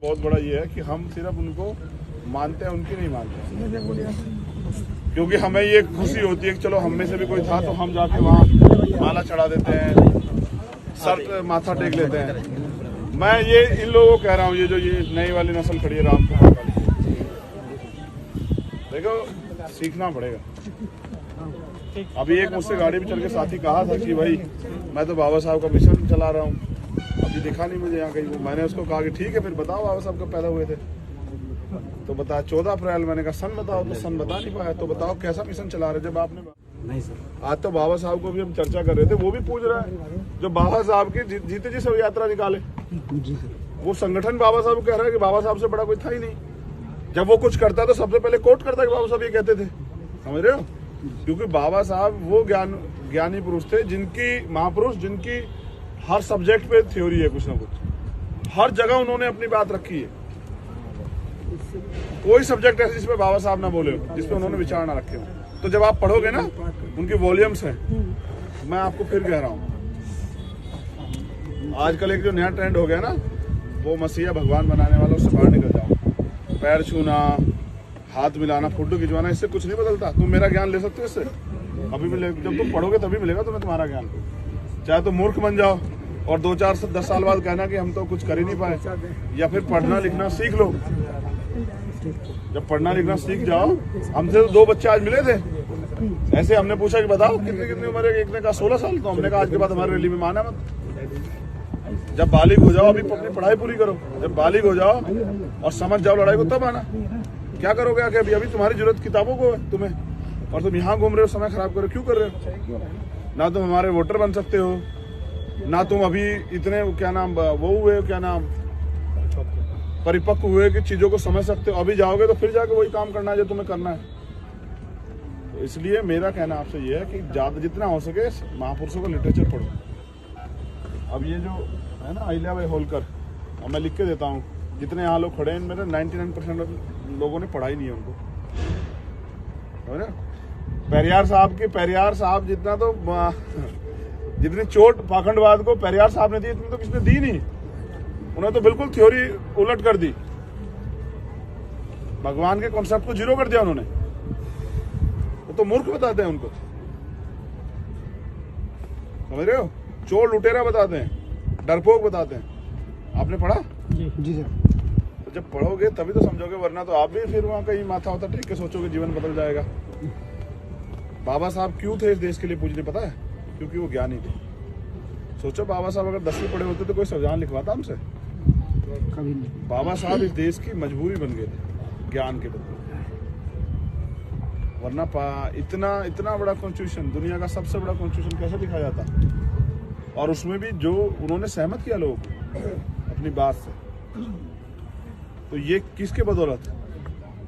बहुत बड़ा ये है कि हम सिर्फ उनको मानते हैं, उनकी नहीं मानते, क्योंकि हमें ये खुशी होती है कि चलो हम में से भी कोई था तो हम जाके वहाँ माला चढ़ा देते हैं, सर माथा टेक लेते हैं। मैं ये इन लोगों को कह रहा हूँ, ये जो ये नई वाली नस्ल खड़ी है राम कुमार वाली, देखो सीखना पड़ेगा। अभी एक मुझसे गाड़ी में चल के साथी कहा था कि भाई मैं तो बाबा साहब का मिशन चला रहा हूँ, अभी दिखा नहीं मुझे यहाँ कहीं। मैंने उसको कहा कि ठीक है फिर बताओ बाबा साहब कब पैदा हुए थे, तो बताया 14 अप्रैल। मैंने कहा सन बताओ, तो सन बता नहीं पाया। तो बताओ कैसा मिशन चला रहे जब आपने नहीं सर। आज तो बाबा साहब को भी हम चर्चा कर रहे थे, वो भी पूछ रहा है जो बाबा साहब की जीते जी सब यात्रा निकाले, वो संगठन बाबा साहब कह रहा है कि बाबा साहब से बड़ा कोई था ही नहीं। जब वो कुछ करता तो सबसे पहले कोट करता कि बाबा साहब ये कहते थे, समझ रहे हो? क्योंकि बाबा साहब वो ज्ञानी पुरुष थे, जिनकी महापुरुष, जिनकी हर सब्जेक्ट पे थ्योरी है, कुछ ना कुछ हर जगह उन्होंने अपनी बात रखी है। कोई सब्जेक्ट ऐसे जिसपे बाबा साहब ना बोले हो, जिसपे उन्होंने विचार ना रखे हो। तो जब आप पढ़ोगे ना, उनकी वॉल्यूम्स हैं। मैं आपको फिर कह रहा हूं, आजकल एक जो नया ट्रेंड हो गया ना, वो मसीहा भगवान बनाने वालों से बाहर निकल जाओ। पैर छूना, हाथ मिलाना, फोटो खिंचवाना, इससे कुछ नहीं बदलता। तुम मेरा ज्ञान ले सकते हो इससे, अभी मिले, जब तुम पढ़ोगे तभी मिलेगा तुम्हें तुम्हारा ज्ञान। चाहे तो मूर्ख बन जाओ और 2-4-10 साल बाद कहना कि हम तो कुछ कर ही नहीं पाए, या फिर पढ़ना लिखना सीख लो। जब पढ़ना लिखना सीख जाओ, हमसे तो 2 बच्चे आज मिले थे, ऐसे हमने पूछा कि बताओ कितनी उम्र है, एक ने कहा 16 साल। तो हमने कहा आज के बाद हमारी रैली में माना मत। जब बालिग हो जाओ, अभी अपनी पढ़ाई पूरी करो, जब बालिग हो जाओ और समझ जाओ लड़ाई को, तब आना। क्या करोगे आके? अभी तुम्हारी जरूरत किताबों को है तुम्हें, और तुम यहाँ घूम रहे हो, समय खराब कर रहे हो। क्यों कर रहे हो? ना तुम हमारे वोटर बन सकते हो, ना तुम अभी इतने क्या नाम वो हुए, क्या नाम परिपक्व हुए कि चीजों को समझ सकते हो। अभी जाओगे तो फिर जाके वही काम करना है जो तुम्हें करना है। तो इसलिए मेरा कहना आपसे ये है कि ज्यादा जितना हो सके महापुरुषों का लिटरेचर पढ़ो। अब ये जो है ना अहिल्याबाई होलकर, अब मैं लिख के देता हूँ, जितने यहाँ लोग खड़े हैं इनमें 99% लोगों ने पढ़ाई नहीं है उनको, है ना? पेरियार साहब जितना तो जितनी चोट पाखंडवाद को पेरियार साहब ने दी, इतनी तो किसने दी नहीं। उन्होंने तो बिल्कुल थ्योरी उलट कर दी, भगवान के कॉन्सेप्ट को जीरो कर दिया उन्होंने। वो तो मूर्ख बताते हैं उनको, समझ रहे हो? चोर लुटेरा बताते हैं, डरपोक बताते हैं। आपने पढ़ा? जी सर। तो जब पढ़ोगे तभी तो समझोगे, वरना तो आप भी फिर वहां कहीं माथा होता टेक के सोचोगे जीवन बदल जाएगा। बाबा साहब क्यों थे इस देश के लिए पूजने, पता है? क्योंकि वो ज्ञानी थे। सोचो बाबा साहब अगर 10वीं पढ़े होते तो कोई संविधान लिखवाता हमसे? कभी नहीं। बाबा साहब इस देश की मजबूरी बन गए थे ज्ञान के बदले, वरना इतना बड़ा कॉन्स्टिट्यूशन, दुनिया का सबसे बड़ा कॉन्स्टिट्यूशन कैसे लिखा जाता? और उसमें भी जो उन्होंने सहमत किया लोग अपनी बात से, तो ये किसके बदौलत?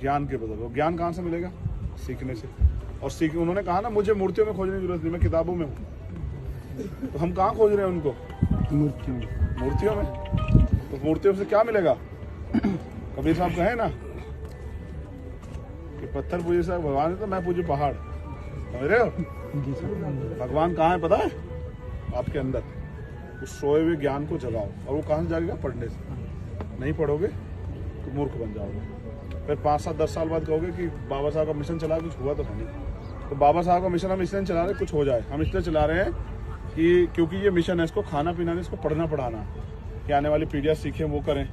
ज्ञान के बदौलत। ज्ञान कहाँ से मिलेगा? सीखने से। और उन्होंने कहा ना, मुझे मूर्तियों में खोजने की जरूरत नहीं, मैं किताबों में हूँ। तो हम कहाँ खोज रहे हैं उनको? मूर्तियों में। तो मूर्तियों से क्या मिलेगा? कबीर साहब कहे ना कि पत्थर पूजे से भगवान है तो मैं पूजू पहाड़, समझ रहे हो? भगवान कहाँ है पता है? आपके अंदर। उस सोए हुए ज्ञान को जगाओ, और वो कहाँ से जाएगा? पढ़ने से। नहीं पढ़ोगे तो मूर्ख बन जाओगे। फिर 5-7-10 साल बाद कहोगे कि बाबा साहब का मिशन चला, कुछ हुआ तो है नहीं। तो बाबा साहब का मिशन हम इसलिए चला रहे कुछ हो जाए। हम इसलिए चला रहे हैं कि क्योंकि ये मिशन है, इसको खाना पीना नहीं, इसको पढ़ना पढ़ाना, कि आने वाली पीढ़ियां सीखें, वो करें।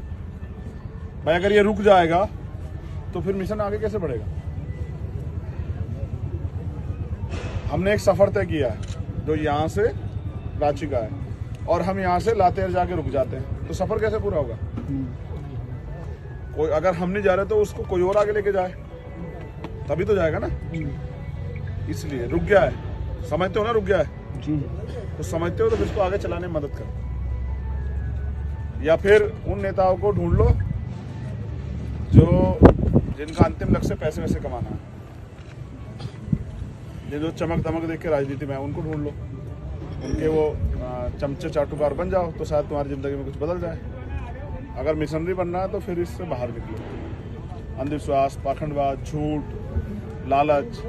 भाई अगर ये रुक जाएगा तो फिर मिशन आगे कैसे बढ़ेगा? हमने एक सफर तय किया है जो यहाँ से रांची का है, और हम यहाँ से लातेहार जाके रुक जाते हैं, तो सफर कैसे पूरा होगा? कोई अगर हम नहीं जा रहे तो उसको कोई और आगे लेके जाए, तभी तो जाएगा ना। इसलिए रुक गया है, समझते हो ना? रुक गया है तो समझते हो तो फिर इसको आगे चलाने में मदद करो। या फिर उन नेताओं को ढूंढ लो जिनका अंतिम लक्ष्य पैसे वैसे कमाना है, ये जो चमक दमक देख के राजनीति में है, उनको ढूंढ लो। उनके वो चमचे चाटुकार बन जाओ तो शायद तुम्हारी जिंदगी में कुछ बदल जाए। अगर मिशनरी बनना है तो फिर इससे बाहर निकलो। अंधविश्वास, पाखंडवाद, झूठ, लालच,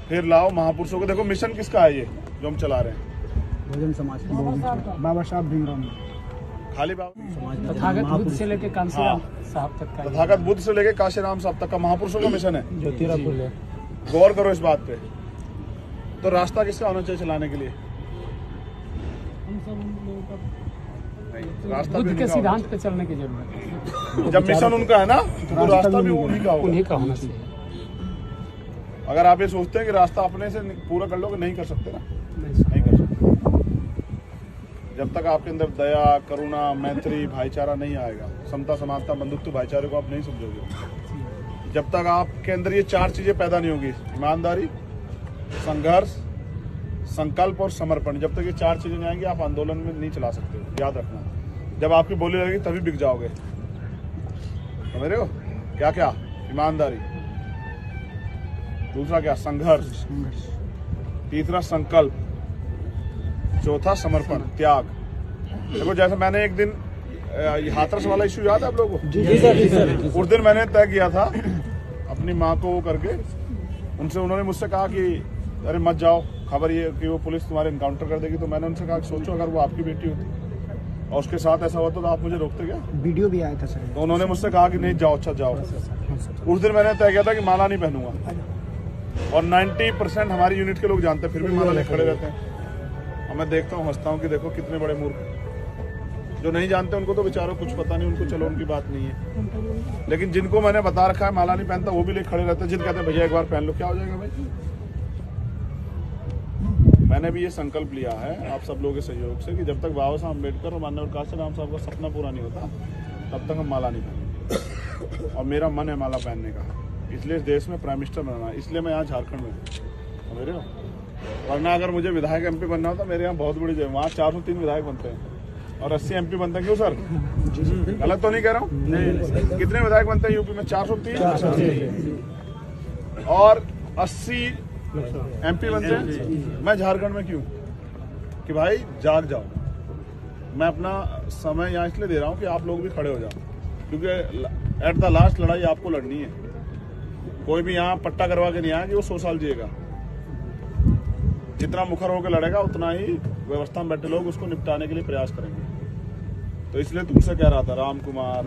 फिर लाओ महापुरुषों को। देखो मिशन किसका है ये जो हम चला रहे हैं? बहुजन समाज का, बाबा साहब भीमराव। खाली बाबा तथागत बुद्ध से लेके कांसीराम साहब तक का तथागत बुद्ध से लेके काशीराम साहब तक का महापुरुषों का मिशन है। ज्योतिरापुर है। गौर करो इस बात पे। तो रास्ता किसका होना चाहिए चलाने के लिए? नहीं, रास्ता बुद्ध के सिद्धांत पे चलने की जरूरत है। जब मिशन उनका है ना तो रास्ता भी उन्हीं का उन्हीं होगा। का होना चाहिए। अगर आप ये सोचते हैं कि रास्ता अपने से पूरा कर लोगे, नहीं कर सकते ना, नहीं नहीं कर सकते। जब तक आपके अंदर दया, करुणा, मैत्री, भाईचारा नहीं आएगा, समता, समानता, बंधुत्व, भाईचारे को आप नहीं समझोगे। जब तक आपके अंदर ये 4 चीजें पैदा नहीं होगी, ईमानदारी, संघर्ष, संकल्प और समर्पण, जब तक ये 4 चीजें नहीं आएंगी आप आंदोलन में नहीं चला सकते। याद रखना, जब आपकी बोली लगेगी तभी बिक जाओगे। समझ रहे हो? क्या क्या? ईमानदारी, दूसरा क्या? संघर्ष, तीसरा संकल्प, चौथा समर्पण, त्याग। देखो जैसे मैंने एक दिन हाथरस वाला इशू याद है आप लोगों को? जी सर। उस दिन मैंने तय किया था अपनी माँ को वो करके, उनसे उन्होंने मुझसे कहा कि अरे मत जाओ, खबर ये कि वो पुलिस तुम्हारे एनकाउंटर कर देगी। तो मैंने उनसे कहा कि सोचो अगर वो आपकी बेटी होती और उसके साथ ऐसा होता तो आप मुझे रोकते क्या? वीडियो भी आया था सर। तो उन्होंने मुझसे कहा कि नहीं जाओ, अच्छा जाओ। उस दिन मैंने तय किया था कि माला नहीं पहनूंगा। और 90% हमारी यूनिट के लोग जानते हैं, फिर भी माला ले खड़े रहते हैं। और मैं देखता हूँ, हंसता हूँ कि देखो कितने बड़े मूर्ख। जो नहीं जानते उनको तो बेचारों कुछ पता नहीं, उनको चलो उनकी बात नहीं है। लेकिन जिनको मैंने बता रखा है माला नहीं पहनता, वो भी ले खड़े रहते हैं। जिन कहते हैं भैया एक बार पहन लो, क्या हो जाएगा भाई? मैंने भी ये संकल्प लिया है आप सब लोगों के सहयोग से कि जब तक बाबा साहब अम्बेडकर और माननीय काशीराम साहब का सपना पूरा नहीं होता तब तक हम माला नहीं पहनेंगे। और मेरा मन है माला पहनने का, इसलिए इस देश में प्राइम मिनिस्टर बनना है, इसलिए मैं यहाँ झारखंड में हूँ। समझ रहे हो? वरना अगर मुझे विधायक MP बनना होता, मेरे यहाँ बहुत बड़ी जगह, वहाँ 403 विधायक बनते हैं और 80 MP बनते हैं। क्यों सर? गलत तो नहीं कह रहा हूँ? कितने विधायक बनते हैं यूपी में? 403 और 80 MP बनते हैं। मैं झारखंड में क्यों? कि भाई जाग जाओ। मैं अपना समय यहाँ इसलिए दे रहा हूँ कि आप लोग भी खड़े हो जाओ, क्योंकि एट द लास्ट लड़ाई आपको लड़नी है। कोई भी यहाँ पट्टा करवा के नहीं आया कि वो 100 साल जिएगा। जितना मुखर होकर लड़ेगा उतना ही व्यवस्था में बैठे लोग उसको निपटाने के लिए प्रयास करेंगे। तो इसलिए तुमसे कह रहा था राम कुमार,